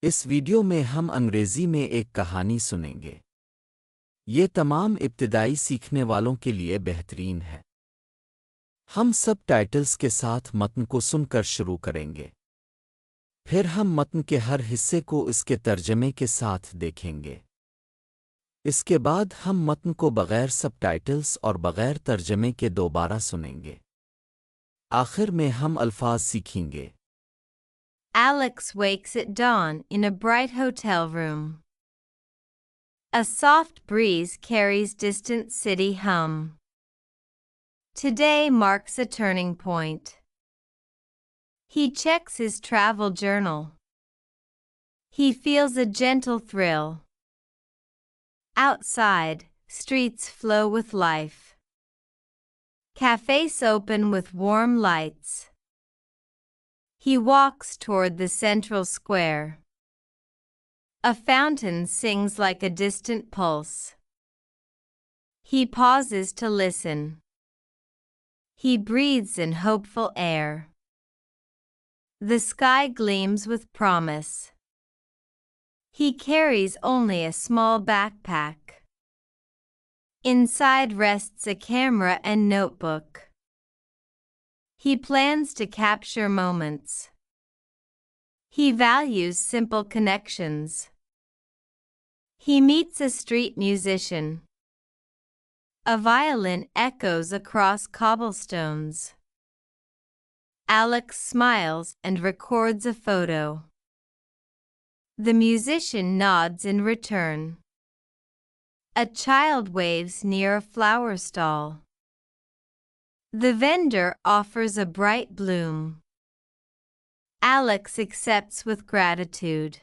اس video میں ہم انگریزی میں ایک کہانی سنیں گے۔ یہ تمام ابتدائی سیکھنے والوں کے لیے بہترین ہے۔ ہم سب ٹائٹلز کے ساتھ متن کو سن کر شروع کریں گے، پھر ہم متن کے ہر حصے کو اس کے ترجمے کے ساتھ دیکھیں گے۔ اس کے بعد ہم متن کو بغیر سب ٹائٹلز اور بغیر ترجمے کے دوبارہ سنیں گے۔ آخر میں ہم الفاظ سیکھیں گے۔ Alex wakes at dawn in a bright hotel room. A soft breeze carries distant city hum. Today marks a turning point. He checks his travel journal. He feels a gentle thrill. Outside, streets flow with life. Cafes open with warm lights. He walks toward the central square. A fountain sings like a distant pulse. He pauses to listen. He breathes in hopeful air. The sky gleams with promise. He carries only a small backpack. Inside rests a camera and notebook. He plans to capture moments. He values simple connections. He meets a street musician. A violin echoes across cobblestones. Alex smiles and records a photo. The musician nods in return. A child waves near a flower stall. The vendor offers a bright bloom. Alex accepts with gratitude.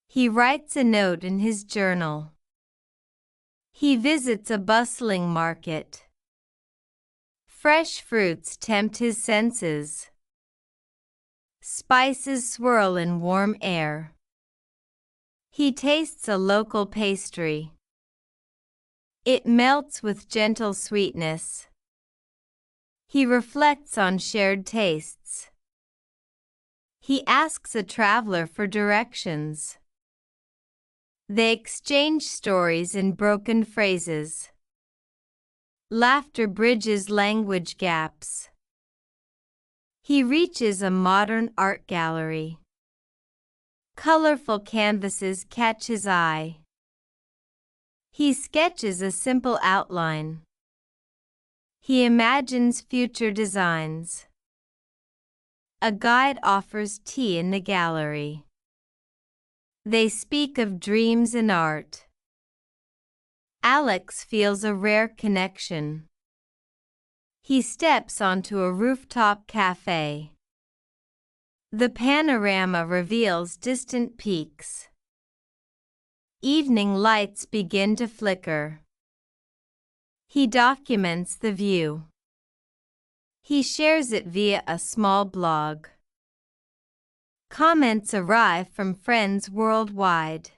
He writes a note in his journal. He visits a bustling market. Fresh fruits tempt his senses. Spices swirl in warm air. He tastes a local pastry. It melts with gentle sweetness. He reflects on shared tastes. He asks a traveler for directions. They exchange stories in broken phrases. Laughter bridges language gaps. He reaches a modern art gallery. Colorful canvases catch his eye. He sketches a simple outline. He imagines future designs. A guide offers tea in the gallery. They speak of dreams and art. Alex feels a rare connection. He steps onto a rooftop cafe. The panorama reveals distant peaks. Evening lights begin to flicker. He documents the view. He shares it via a small blog. Comments arrive from friends worldwide.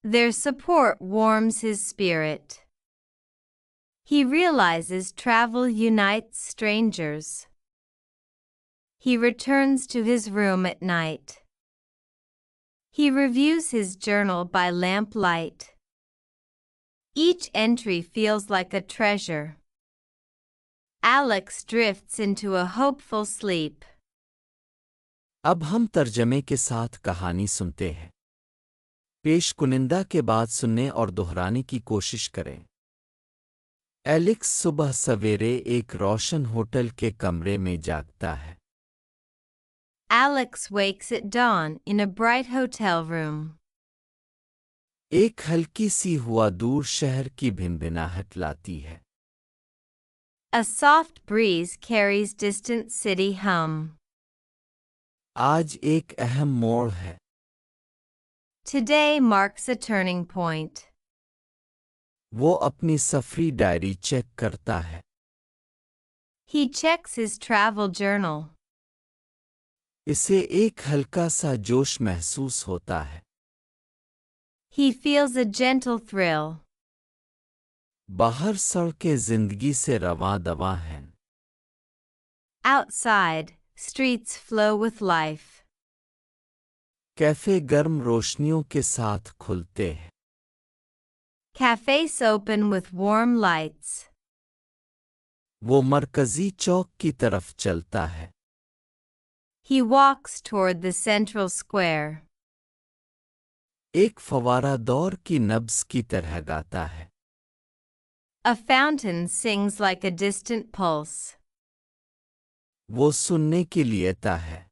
Their support warms his spirit. He realizes travel unites strangers. He returns to his room at night. He reviews his journal by lamplight. Each entry feels like a treasure. Alex drifts into a hopeful sleep. اب ہم ترجمے کے ساتھ کہانی سنتے ہیں۔ پیش کنندہ کے بعد سننے اور دہرانے کی کوشش کریں۔ ایلکس صبح سویرے ایک روشن ہوٹل کے کمرے میں جاگتا ہے۔ Alex wakes at dawn in a bright hotel room. ایک ہلکی سی ہوا دور شہر کی بھنبھناہٹ لاتی ہے۔ A soft breeze carries distant city hum. آج ایک اہم موڑ ہے۔ Today marks a turning point. وہ اپنی سفری ڈائری چیک کرتا ہے۔ He checks his travel journal. اسے ایک ہلکا سا جوش محسوس ہوتا ہے۔ He feels a gentle thrill. باہر سڑکیں زندگی سے رواں دواں ہیں۔ Outside, streets flow with life. Cafe گرم روشنیوں کے ساتھ کھلتے ہیں. Cafes open with warm lights. وہ مرکزی چوک کی طرف چلتا ہے. He walks toward the central square. ایک فوارہ دور کی نبض کی طرح گاتا ہے. A fountain sings like a distant pulse. وہ سننے کے لیے تا ہے.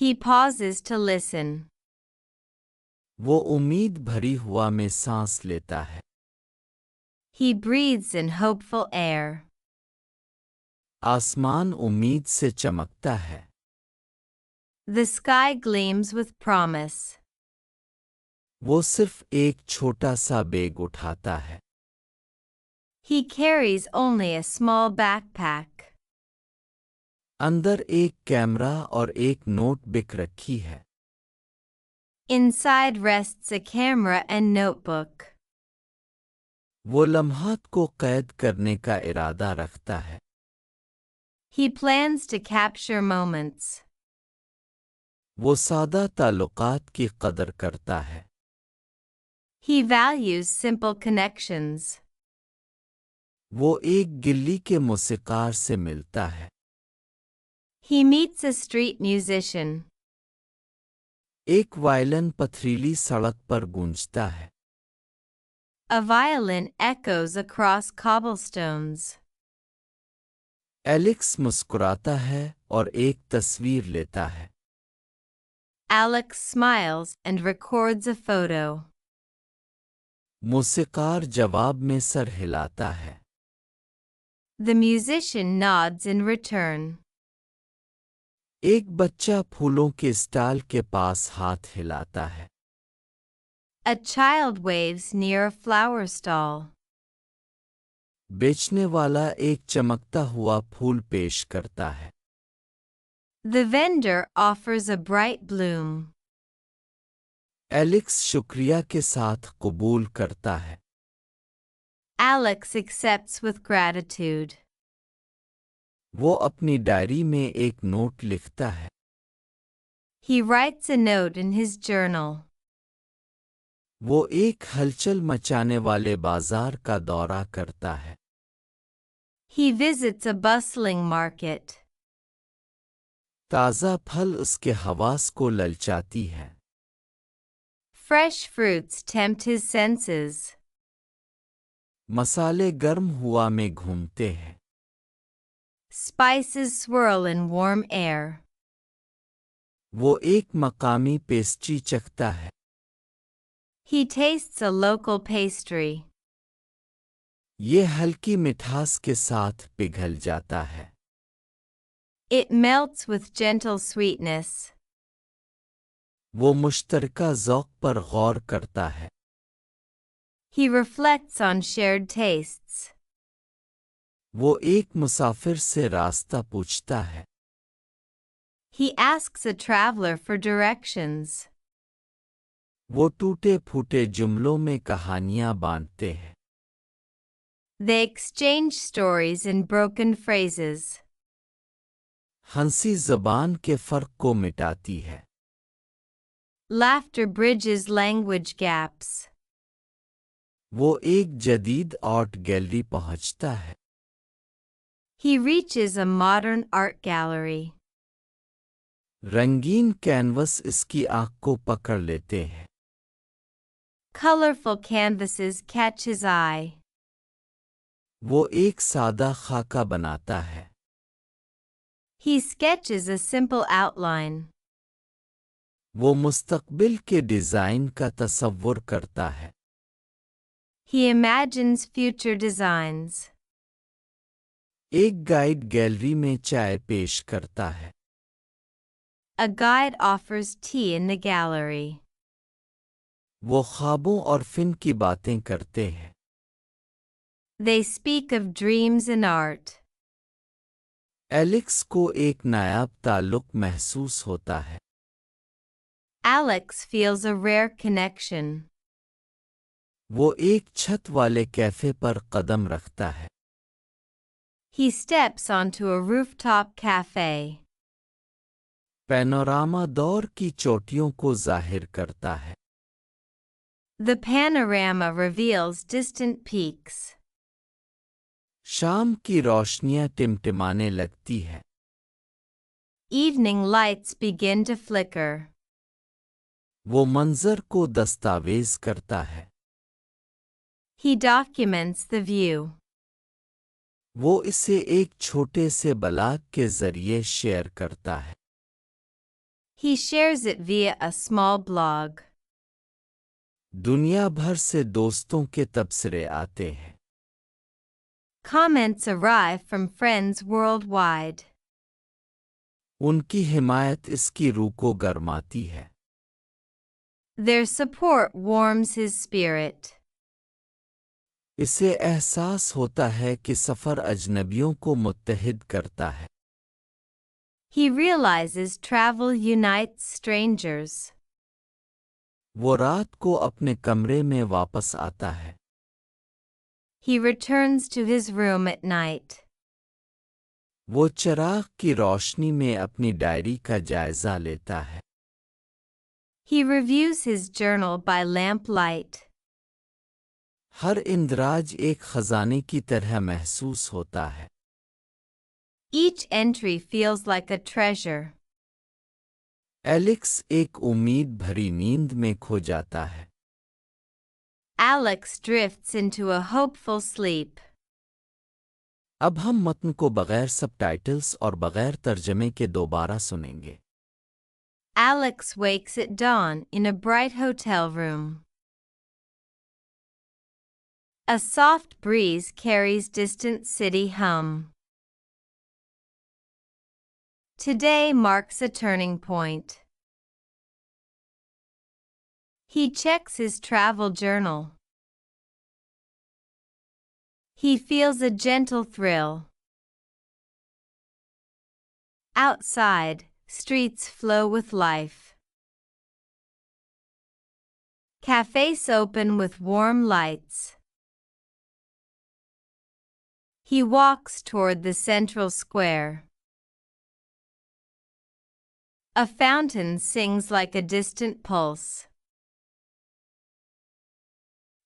He pauses to listen. وہ امید بھری ہوا میں سانس لیتا ہے. He breathes in hopeful air. آسمان امید سے چمکتا ہے. The sky gleams with promise. وہ صرف ایک چھوٹا سا بیگ اٹھاتا ہے. He carries only a small backpack. اندر ایک کیمرہ اور ایک نوٹ بک رکھی ہے. Inside rests a camera and notebook. وہ لمحات کو قید کرنے کا ارادہ رکھتا ہے. He plans to capture moments. وہ سادہ تعلقات کی قدر کرتا ہے. He values simple connections. وہ ایک گلی کے موسیقار سے ملتا ہے. He meets a street musician. ایک وائلن پتھریلی سڑک پر گونجتا ہے. A violin echoes across cobblestones. Alex مسکراتا ہے اور ایک تصویر لیتا ہے. Alex smiles and records a photo. موسیقار جواب میں سر ہلاتا ہے. The musician nods in return. ایک بچہ پھولوں کے اسٹال کے پاس ہاتھ ہلاتا ہے. A child waves near a flower stall. بیچنے والا ایک چمکتا ہوا پھول پیش کرتا ہے. The vendor offers a bright bloom. Alex شکریہ کے ساتھ قبول کرتا ہے. Alex accepts with gratitude. وہ اپنی ڈائری میں ایک نوٹ لکھتا ہے. He writes a note in his journal. وہ ایک ہلچل مچانے والے بازار کا دورہ کرتا ہے. He visits a bustling market. تازہ پھل اس کے حواس کو للچاتی ہے. Fresh fruits tempt his senses. مسالے گرم ہوا میں گھومتے ہیں. Spices swirl in warm air. وہ ایک مقامی پیسٹری چکھتا ہے. He tastes a local pastry. یہ ہلکی مٹھاس کے ساتھ پگھل جاتا ہے. It melts with gentle sweetness. وہ مشترکہ ذوق پر غور کرتا ہے. He reflects on shared tastes. وہ ایک مسافر سے راستہ پوچھتا ہے. He asks a traveler for directions. وہ ٹوٹے پھوٹے جملوں میں کہانیاں باندھتے ہیں. They exchange stories in broken phrases. ہنسی زبان کے فرق کو مٹاتی ہے. Laughter bridges language gaps. وہ ایک جدید آرٹ گیلری پہنچتا ہے. He reaches a modern art gallery. رنگین کینوس اس کی آنکھ کو پکڑ لیتے ہیں. Colorful canvases catch his eye. وہ ایک سادہ خاکہ بناتا ہے. He sketches a simple outline. وہ مستقبل کے ڈیزائن کا تصور کرتا ہے. He imagines future designs. ایک گائیڈ گیلری میں چائے پیش کرتا ہے. A guide offers tea in the gallery. وہ خوابوں اور فن کی باتیں کرتے ہیں. They speak of dreams and art. Alex کو ایک نایاب تعلق محسوس ہوتا ہے. Alex feels a rare connection. وہ ایک چھت والے کیفے پر قدم رکھتا ہے. He steps onto a rooftop cafe. Panorama دور کی چوٹیوں کو ظاہر کرتا ہے۔ The panorama reveals distant peaks. شام کی روشنیاں ٹمٹمانے لگتی ہے۔ Evening lights begin to flicker. وہ منظر کو دستاویز کرتا ہے۔ He documents the view. وہ اسے ایک چھوٹے سے بلاگ کے ذریعے شیئر کرتا ہے۔ He shares it via a small blog. دنیا بھر سے دوستوں کے تبصرے آتے ہیں۔ Comments arrive from friends worldwide. ان کی حمایت اس کی روح کو گرماتی ہے۔ Their support warms his spirit. اسے احساس ہوتا ہے کہ سفر اجنبیوں کو متحد کرتا ہے۔ He realizes travel unites strangers. وہ رات کو اپنے کمرے میں واپس آتا ہے۔ He returns to his room at night. وہ چراغ کی روشنی میں اپنی ڈائری کا جائزہ لیتا ہے۔ He reviews his journal by lamplight. ہر اندراج ایک خزانے کی طرح محسوس ہوتا ہے۔ Each entry feels like a treasure. Alex ایک امید بھری نیند میں کھو جاتا ہے۔ Alex drifts into a hopeful sleep. اب ہم متن کو بغیر سب ٹائٹلز اور بغیر ترجمے کے دوبارہ سنیں گے۔ Alex wakes at dawn in a bright hotel room. A soft breeze carries distant city hum. Today marks a turning point. He checks his travel journal. He feels a gentle thrill. Outside, streets flow with life. Cafes open with warm lights. He walks toward the central square. A fountain sings like a distant pulse.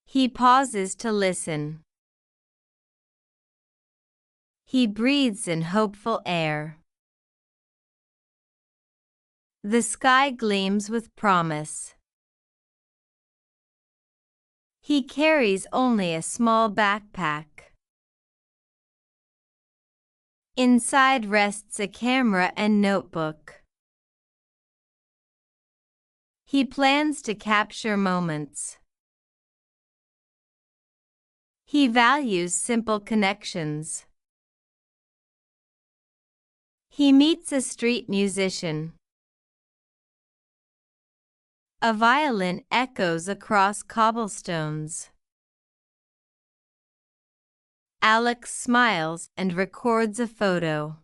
He pauses to listen. He breathes in hopeful air. The sky gleams with promise. He carries only a small backpack. Inside rests a camera and notebook. He plans to capture moments. He values simple connections. He meets a street musician. A violin echoes across cobblestones. Alex smiles and records a photo.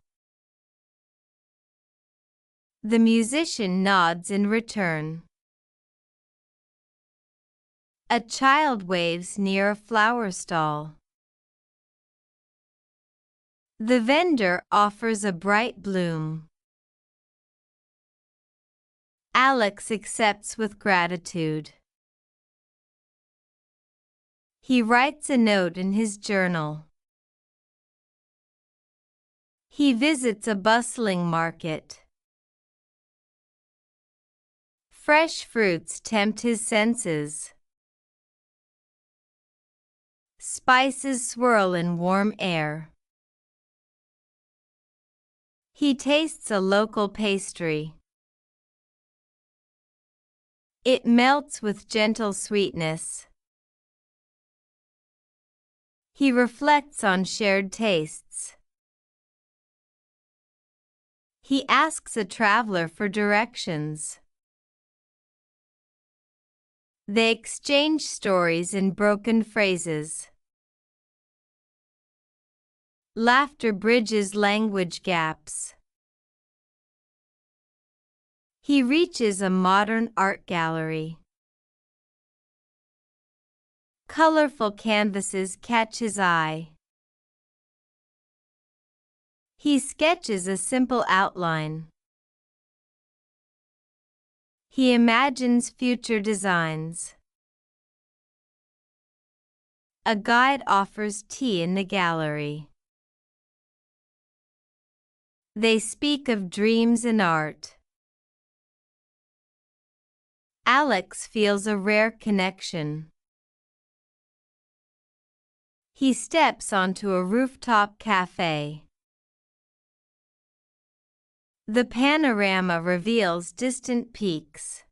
The musician nods in return. A child waves near a flower stall. The vendor offers a bright bloom. Alex accepts with gratitude. He writes a note in his journal. He visits a bustling market. Fresh fruits tempt his senses. Spices swirl in warm air. He tastes a local pastry. It melts with gentle sweetness. He reflects on shared tastes. He asks a traveler for directions. They exchange stories in broken phrases. Laughter bridges language gaps. He reaches a modern art gallery. Colorful canvases catch his eye. He sketches a simple outline. He imagines future designs. A guide offers tea in the gallery. They speak of dreams and art. Alex feels a rare connection. He steps onto a rooftop cafe. The panorama reveals distant peaks.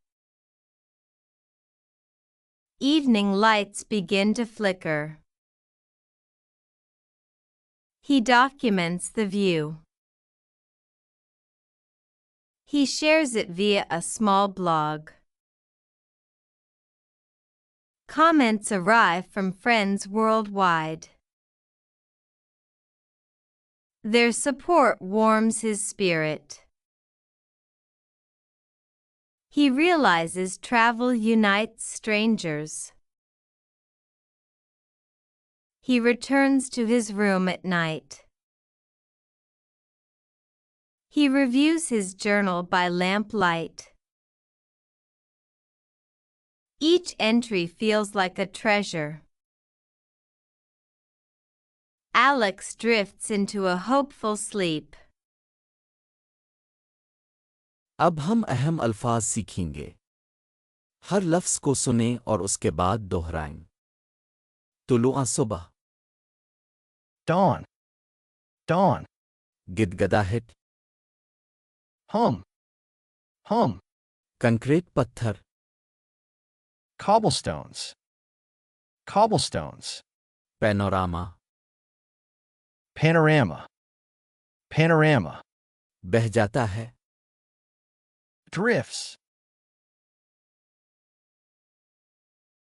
Evening lights begin to flicker. He documents the view. He shares it via a small blog. Comments arrive from friends worldwide. Their support warms his spirit. He realizes travel unites strangers. He returns to his room at night. He reviews his journal by lamplight. Each entry feels like a treasure. Alex drifts into a hopeful sleep. اب ہم اہم الفاظ سیکھیں گے۔ ہر لفظ کو سنیں اور اس کے بعد دہرائیں۔ طلوع صبح، Dawn. Dawn. گدگداہٹ، Hum. Hum. Concrete پتھر، Cobblestones. Cobblestones. Panorama, Panorama. Panorama. بہہ جاتا ہے، Drifts.